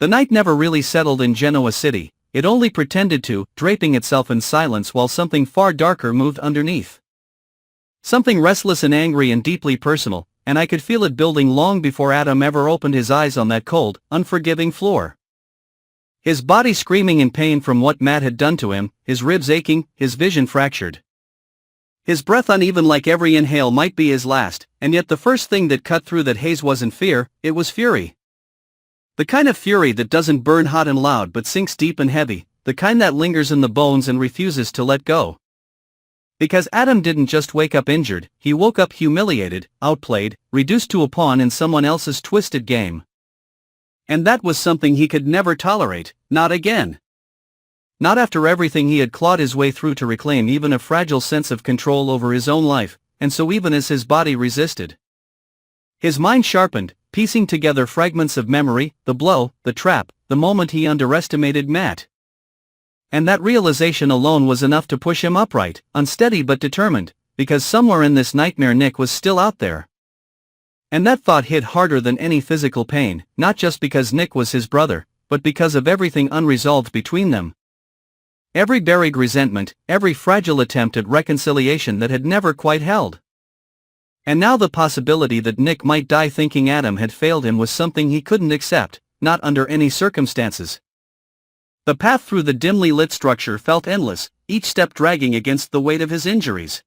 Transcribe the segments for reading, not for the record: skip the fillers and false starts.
The night never really settled in Genoa City, it only pretended to, draping itself in silence while something far darker moved underneath. Something restless and angry and deeply personal, and I could feel it building long before Adam ever opened his eyes on that cold, unforgiving floor. His body screaming in pain from what Matt had done to him, his ribs aching, his vision fractured. His breath uneven like every inhale might be his last, and yet the first thing that cut through that haze wasn't fear, it was fury. The kind of fury that doesn't burn hot and loud but sinks deep and heavy, the kind that lingers in the bones and refuses to let go. Because Adam didn't just wake up injured, he woke up humiliated, outplayed, reduced to a pawn in someone else's twisted game. And that was something he could never tolerate, not again. Not after everything he had clawed his way through to reclaim even a fragile sense of control over his own life, and so even as his body resisted. His mind sharpened, piecing together fragments of memory, the blow, the trap, the moment he underestimated Matt. And that realization alone was enough to push him upright, unsteady but determined, because somewhere in this nightmare Nick was still out there. And that thought hit harder than any physical pain, not just because Nick was his brother, but because of everything unresolved between them. Every buried resentment, every fragile attempt at reconciliation that had never quite held. And now the possibility that Nick might die thinking Adam had failed him was something he couldn't accept, not under any circumstances. The path through the dimly lit structure felt endless, each step dragging against the weight of his injuries.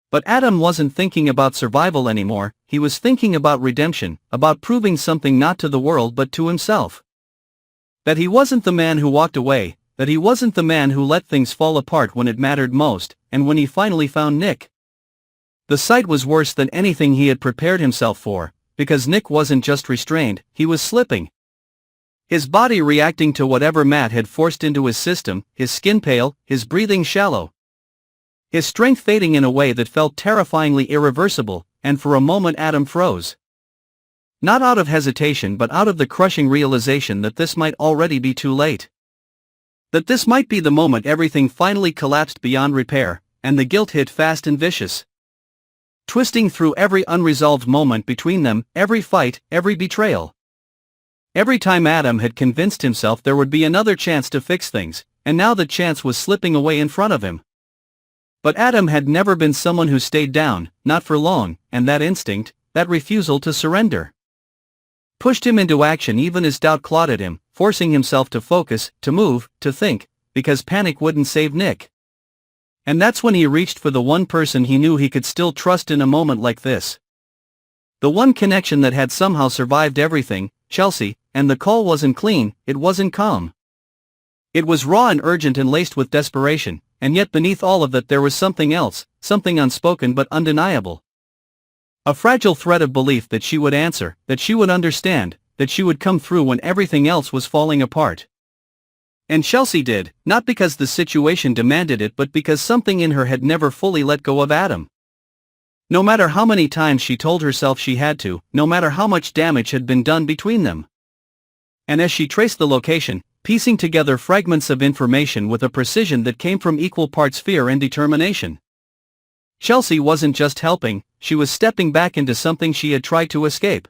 But Adam wasn't thinking about survival anymore, he was thinking about redemption, about proving something not to the world but to himself. That he wasn't the man who walked away, that he wasn't the man who let things fall apart when it mattered most, and when he finally found Nick. The sight was worse than anything he had prepared himself for, because Nick wasn't just restrained, he was slipping. His body reacting to whatever Matt had forced into his system, his skin pale, his breathing shallow. His strength fading in a way that felt terrifyingly irreversible, and for a moment Adam froze. Not out of hesitation but out of the crushing realization that this might already be too late. That this might be the moment everything finally collapsed beyond repair, and the guilt hit fast and vicious. Twisting through every unresolved moment between them, every fight, every betrayal. Every time Adam had convinced himself there would be another chance to fix things, and now the chance was slipping away in front of him. But Adam had never been someone who stayed down, not for long, and that instinct, that refusal to surrender, pushed him into action even as doubt clawed at him, forcing himself to focus, to move, to think, because panic wouldn't save Nick. And that's when he reached for the one person he knew he could still trust in a moment like this. The one connection that had somehow survived everything, Chelsea, and the call wasn't clean, it wasn't calm. It was raw and urgent and laced with desperation, and yet beneath all of that there was something else, something unspoken but undeniable. A fragile thread of belief that she would answer, that she would understand, that she would come through when everything else was falling apart. And Chelsea did, not because the situation demanded it but because something in her had never fully let go of Adam. No matter how many times she told herself she had to, no matter how much damage had been done between them. And as she traced the location, piecing together fragments of information with a precision that came from equal parts fear and determination. Chelsea wasn't just helping, she was stepping back into something she had tried to escape.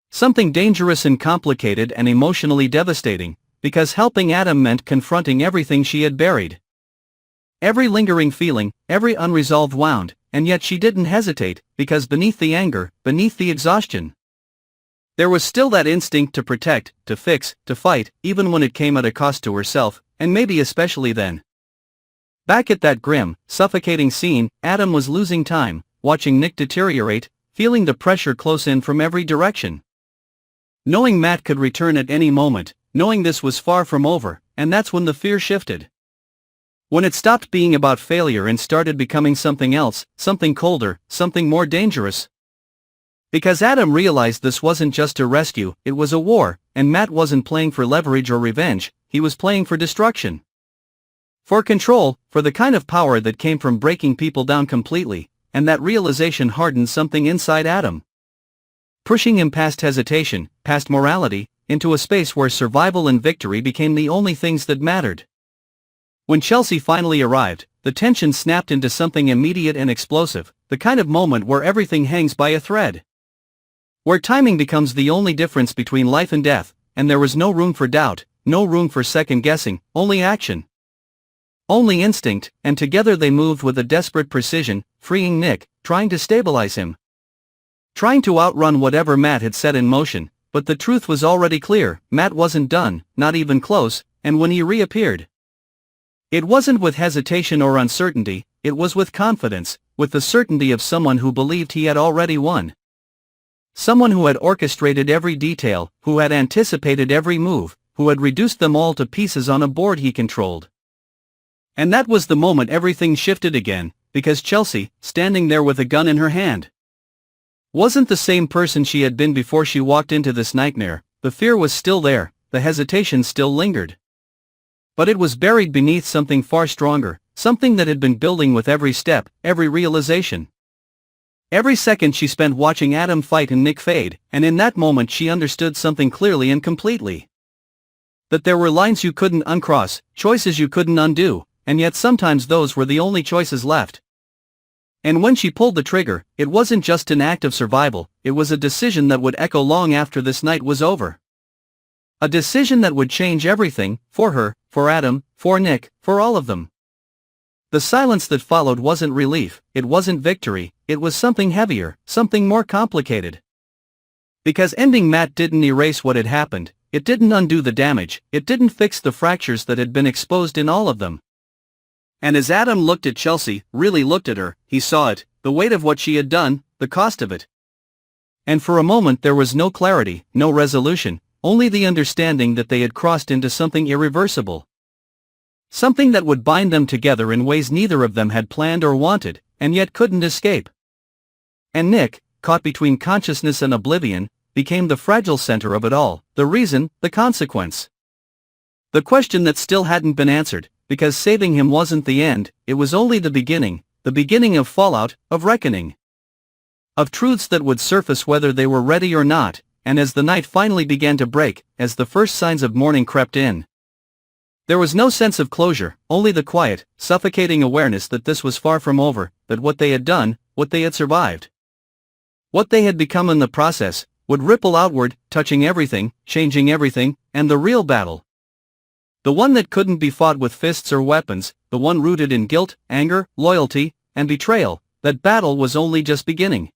Something dangerous and complicated and emotionally devastating, because helping Adam meant confronting everything she had buried. Every lingering feeling, every unresolved wound, and yet she didn't hesitate, because beneath the anger, beneath the exhaustion, there was still that instinct to protect, to fix, to fight, even when it came at a cost to herself, and maybe especially then. Back at that grim, suffocating scene, Adam was losing time, watching Nick deteriorate, feeling the pressure close in from every direction. Knowing Matt could return at any moment, knowing this was far from over, and that's when the fear shifted. When it stopped being about failure and started becoming something else, something colder, something more dangerous. Because Adam realized this wasn't just a rescue, it was a war, and Matt wasn't playing for leverage or revenge, he was playing for destruction. For control, for the kind of power that came from breaking people down completely, and that realization hardened something inside Adam. Pushing him past hesitation, past morality, into a space where survival and victory became the only things that mattered. When Chelsea finally arrived, the tension snapped into something immediate and explosive, the kind of moment where everything hangs by a thread. Where timing becomes the only difference between life and death, and there was no room for doubt, no room for second guessing, only action. Only instinct, and together they moved with a desperate precision, freeing Nick, trying to stabilize him. Trying to outrun whatever Matt had set in motion, but the truth was already clear, Matt wasn't done, not even close, and when he reappeared, it wasn't with hesitation or uncertainty, it was with confidence, with the certainty of someone who believed he had already won. Someone who had orchestrated every detail, who had anticipated every move, who had reduced them all to pieces on a board he controlled. And that was the moment everything shifted again, because Chelsea, standing there with a gun in her hand, wasn't the same person she had been before she walked into this nightmare. The fear was still there, the hesitation still lingered. But it was buried beneath something far stronger, something that had been building with every step, every realization. Every second she spent watching Adam fight and Nick fade, and in that moment she understood something clearly and completely. That there were lines you couldn't uncross, choices you couldn't undo, and yet sometimes those were the only choices left. And when she pulled the trigger, it wasn't just an act of survival, it was a decision that would echo long after this night was over. A decision that would change everything, for her, for Adam, for Nick, for all of them. The silence that followed wasn't relief, it wasn't victory, it was something heavier, something more complicated. Because ending Matt didn't erase what had happened, it didn't undo the damage, it didn't fix the fractures that had been exposed in all of them. And as Adam looked at Chelsea, really looked at her, he saw it, the weight of what she had done, the cost of it. And for a moment there was no clarity, no resolution, only the understanding that they had crossed into something irreversible. Something that would bind them together in ways neither of them had planned or wanted, and yet couldn't escape. And Nick, caught between consciousness and oblivion, became the fragile center of it all, the reason, the consequence. The question that still hadn't been answered, because saving him wasn't the end, it was only the beginning of fallout, of reckoning. Of truths that would surface whether they were ready or not, and as the night finally began to break, as the first signs of morning crept in, there was no sense of closure, only the quiet, suffocating awareness that this was far from over, that what they had done, what they had survived, what they had become in the process, would ripple outward, touching everything, changing everything, and the real battle, the one that couldn't be fought with fists or weapons, the one rooted in guilt, anger, loyalty, and betrayal, that battle was only just beginning.